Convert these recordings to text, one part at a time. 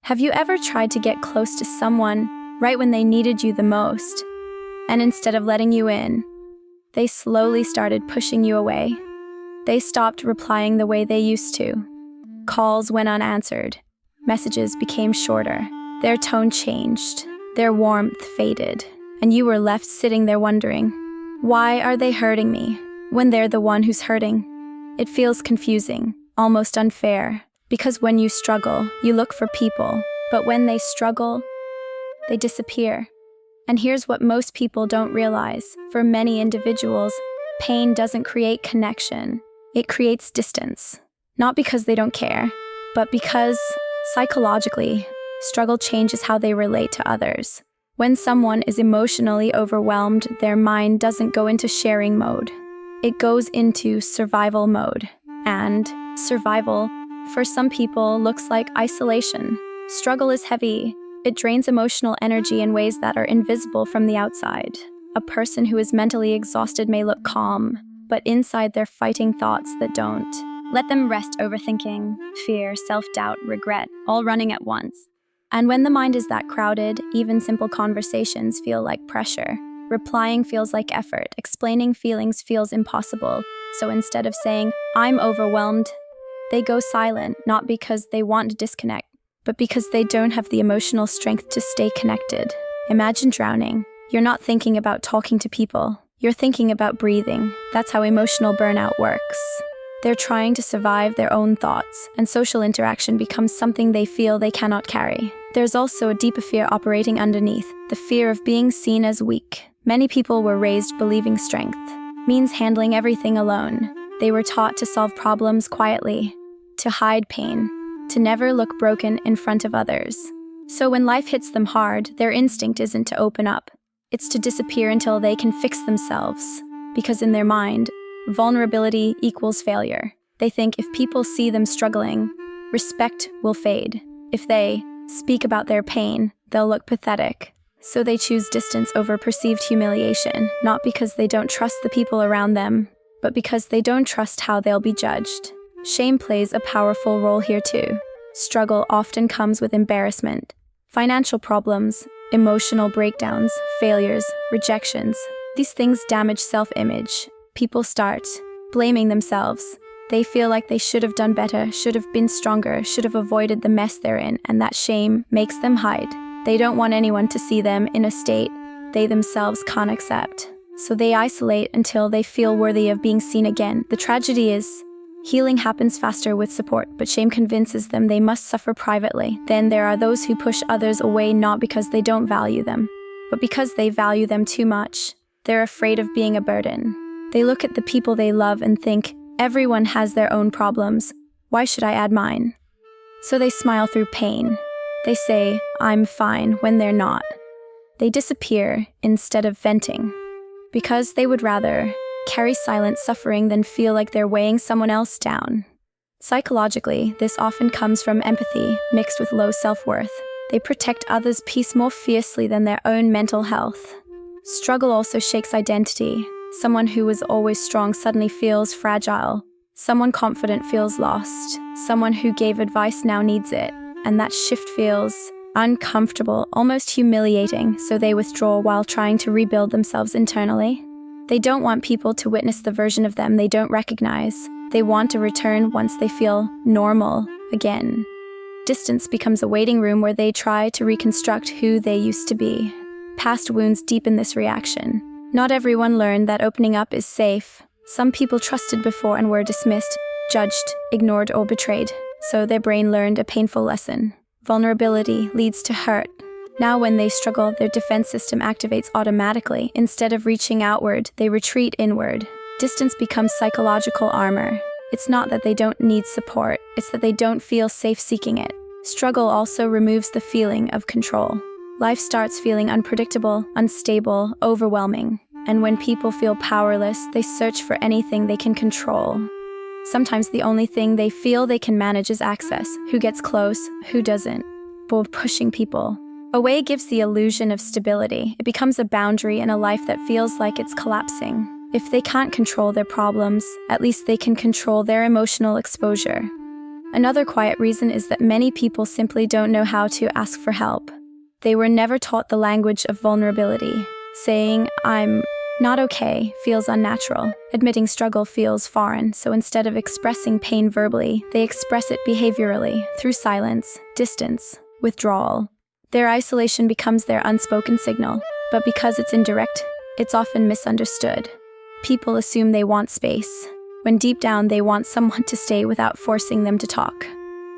Have you ever tried to get close to someone right when they needed you the most, and instead of letting you in, they slowly started pushing you away? They stopped replying the way they used to. Calls went unanswered. Messages became shorter. Their tone changed. Their warmth faded. And you were left sitting there wondering, why are they hurting me when they're the one who's hurting? It feels confusing, almost unfair, because when you struggle, you look for people, but when they struggle, they disappear. And here's what most people don't realize. For many individuals, pain doesn't create connection. It creates distance. Not because they don't care, but because, psychologically, struggle changes how they relate to others. When someone is emotionally overwhelmed, their mind doesn't go into sharing mode. It goes into survival mode. And survival, for some people, looks like isolation. Struggle is heavy. It drains emotional energy in ways that are invisible from the outside. A person who is mentally exhausted may look calm, but inside they're fighting thoughts that don't let them rest. Overthinking, fear, self-doubt, regret, all running at once. And when the mind is that crowded, even simple conversations feel like pressure. Replying feels like effort. Explaining feelings feels impossible. So instead of saying, "I'm overwhelmed," they go silent, not because they want to disconnect, but because they don't have the emotional strength to stay connected. Imagine drowning. You're not thinking about talking to people. You're thinking about breathing. That's how emotional burnout works. They're trying to survive their own thoughts, and social interaction becomes something they feel they cannot carry. There's also a deeper fear operating underneath, the fear of being seen as weak. Many people were raised believing strength means handling everything alone. They were taught to solve problems quietly, to hide pain, to never look broken in front of others. So when life hits them hard, their instinct isn't to open up. It's to disappear until they can fix themselves. Because in their mind, vulnerability equals failure. They think if people see them struggling, respect will fade. If they speak about their pain, they'll look pathetic. So they choose distance over perceived humiliation, not because they don't trust the people around them, but because they don't trust how they'll be judged. Shame plays a powerful role here too. Struggle often comes with embarrassment, financial problems, emotional breakdowns, failures, rejections. These things damage self-image. People start blaming themselves. They feel like they should have done better, should have been stronger, should have avoided the mess they're in, and that shame makes them hide. They don't want anyone to see them in a state they themselves can't accept. So they isolate until they feel worthy of being seen again. The tragedy is, healing happens faster with support, but shame convinces them they must suffer privately. Then there are those who push others away not because they don't value them, but because they value them too much. They're afraid of being a burden. They look at the people they love and think, everyone has their own problems. Why should I add mine? So they smile through pain. They say, "I'm fine," when they're not. They disappear instead of venting, because they would rather carry silent suffering than feel like they're weighing someone else down. Psychologically, this often comes from empathy mixed with low self-worth. They protect others' peace more fiercely than their own mental health. Struggle also shakes identity. Someone who was always strong suddenly feels fragile. Someone confident feels lost. Someone who gave advice now needs it. And that shift feels uncomfortable, almost humiliating, so they withdraw while trying to rebuild themselves internally. They don't want people to witness the version of them they don't recognize. They want to return once they feel normal again. Distance becomes a waiting room where they try to reconstruct who they used to be. Past wounds deepen this reaction. Not everyone learned that opening up is safe. Some people trusted before and were dismissed, judged, ignored, or betrayed. So their brain learned a painful lesson. Vulnerability leads to hurt. Now when they struggle, their defense system activates automatically. Instead of reaching outward, they retreat inward. Distance becomes psychological armor. It's not that they don't need support, it's that they don't feel safe seeking it. Struggle also removes the feeling of control. Life starts feeling unpredictable, unstable, overwhelming. And when people feel powerless, they search for anything they can control. Sometimes the only thing they feel they can manage is access. Who gets close, who doesn't. But pushing people away gives the illusion of stability. It becomes a boundary in a life that feels like it's collapsing. If they can't control their problems, at least they can control their emotional exposure. Another quiet reason is that many people simply don't know how to ask for help. They were never taught the language of vulnerability. Saying, "I'm not okay," feels unnatural. Admitting struggle feels foreign, so instead of expressing pain verbally, they express it behaviorally, through silence, distance, withdrawal. Their isolation becomes their unspoken signal, but because it's indirect, it's often misunderstood. People assume they want space, when deep down they want someone to stay without forcing them to talk.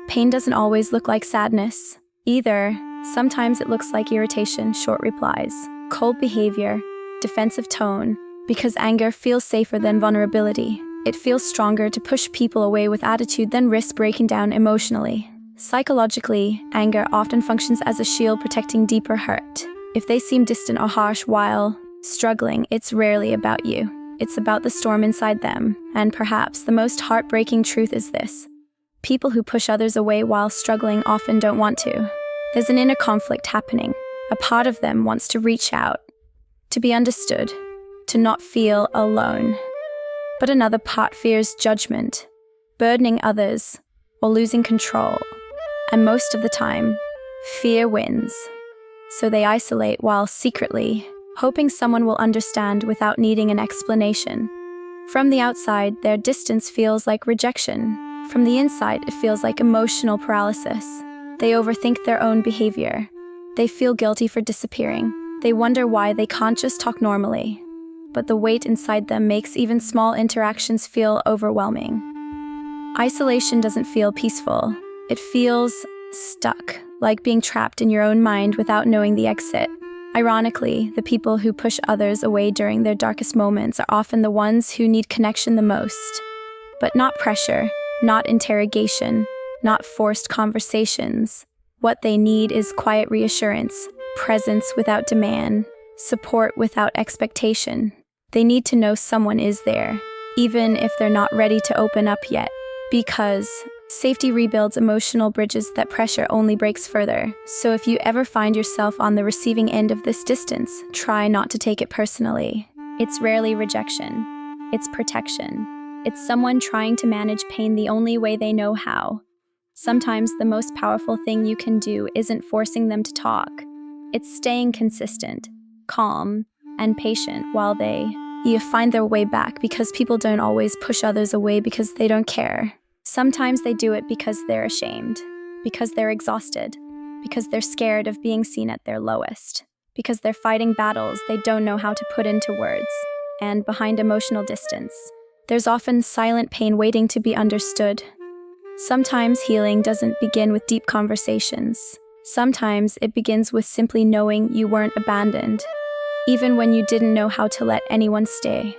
Pain doesn't always look like sadness, either. Sometimes it looks like irritation, short replies, cold behavior, defensive tone. Because anger feels safer than vulnerability, it feels stronger to push people away with attitude than risk breaking down emotionally. Psychologically, anger often functions as a shield protecting deeper hurt. If they seem distant or harsh while struggling, it's rarely about you. It's about the storm inside them. And perhaps the most heartbreaking truth is this: people who push others away while struggling often don't want to. There's an inner conflict happening. A part of them wants to reach out, to be understood, to not feel alone. But another part fears judgment, burdening others, or losing control. And most of the time, fear wins. So they isolate while secretly hoping someone will understand without needing an explanation. From the outside, their distance feels like rejection. From the inside, it feels like emotional paralysis. They overthink their own behavior. They feel guilty for disappearing. They wonder why they can't just talk normally. But the weight inside them makes even small interactions feel overwhelming. Isolation doesn't feel peaceful. It feels stuck, like being trapped in your own mind without knowing the exit. Ironically, the people who push others away during their darkest moments are often the ones who need connection the most. But not pressure, not interrogation, not forced conversations. What they need is quiet reassurance, presence without demand, support without expectation. They need to know someone is there, even if they're not ready to open up yet. Because safety rebuilds emotional bridges that pressure only breaks further. So if you ever find yourself on the receiving end of this distance, try not to take it personally. It's rarely rejection. It's protection. It's someone trying to manage pain the only way they know how. Sometimes the most powerful thing you can do isn't forcing them to talk. It's staying consistent, calm, and patient while you find their way back, because people don't always push others away because they don't care. Sometimes they do it because they're ashamed, because they're exhausted, because they're scared of being seen at their lowest, because they're fighting battles they don't know how to put into words. And behind emotional distance, there's often silent pain waiting to be understood. Sometimes healing doesn't begin with deep conversations. Sometimes it begins with simply knowing you weren't abandoned, even when you didn't know how to let anyone stay.